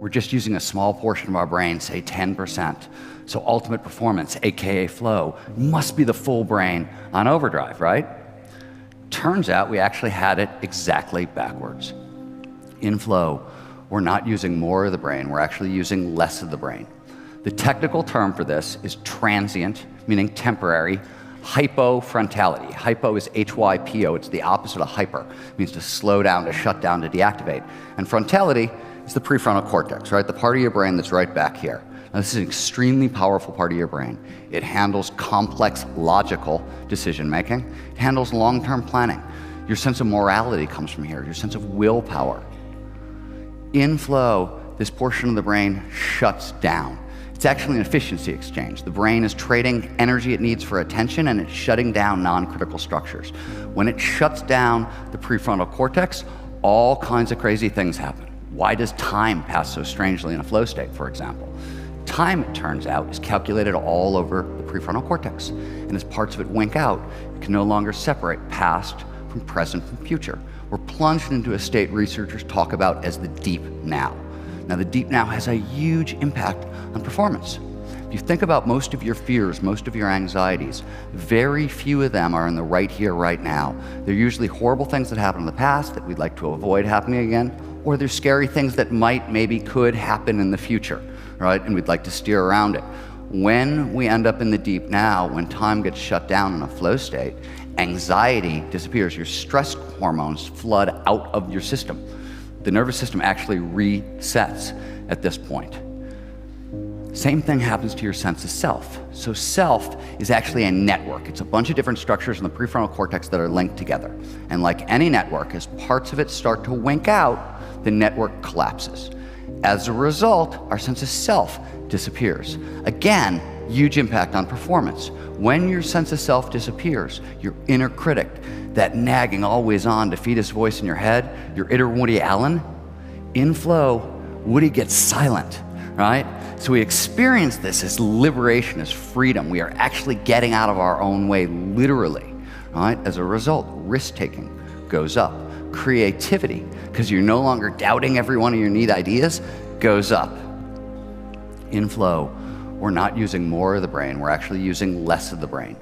we're just using a small portion of our brain, say 10%. So ultimate performance, AKA flow, must be the full brain on overdrive, right? Turns out we actually had it exactly backwards. In flow, we're not using more of the brain, we're actually using less of the brain. The technical term for this is transient, meaning temporary, hypofrontality. Hypo is H-Y-P-O, it's the opposite of hyper. It means to slow down, to shut down, to deactivate. And frontality is the prefrontal cortex, right? The part of your brain that's right back here. Now, this is an extremely powerful part of your brain. It handles complex, logical decision-making. It handles long-term planning. Your sense of morality comes from here, your sense of willpower. In flow, this portion of the brain shuts down. It's actually an efficiency exchange. The brain is trading energy it needs for attention, and it's shutting down non-critical structures. When it shuts down the prefrontal cortex, all kinds of crazy things happen. Why does time pass so strangely in a flow state, for example? Time, it turns out, is calculated all over the prefrontal cortex. And as parts of it wink out, you can no longer separate past from present from future. We're plunged into a state researchers talk about as the deep now. Now, the deep now has a huge impact on performance. If you think about most of your fears, most of your anxieties, very few of them are in the right here, right now. They're usually horrible things that happened in the past that we'd like to avoid happening again, or they're scary things that might, maybe could happen in the future, right? And we'd like to steer around it. When we end up in the deep now, when time gets shut down in a flow state, anxiety disappears. Your stress hormones flood out of your system. The nervous system actually resets at this point. Same thing happens to your sense of self. So self is actually a network. It's a bunch of different structures in the prefrontal cortex that are linked together. And like any network, as parts of it start to wink out, the network collapses. As a result, our sense of self disappears. Again, huge impact on performance. When your sense of self disappears, your inner critic, that nagging, always on, defeatist voice in your head, your inner Woody Allen, in flow, Woody gets silent, right? So we experience this as liberation, as freedom. We are actually getting out of our own way, literally, right? As a result, risk-taking goes up. Creativity, because you're no longer doubting every one of your neat ideas, goes up. In flow, we're not using more of the brain, we're actually using less of the brain.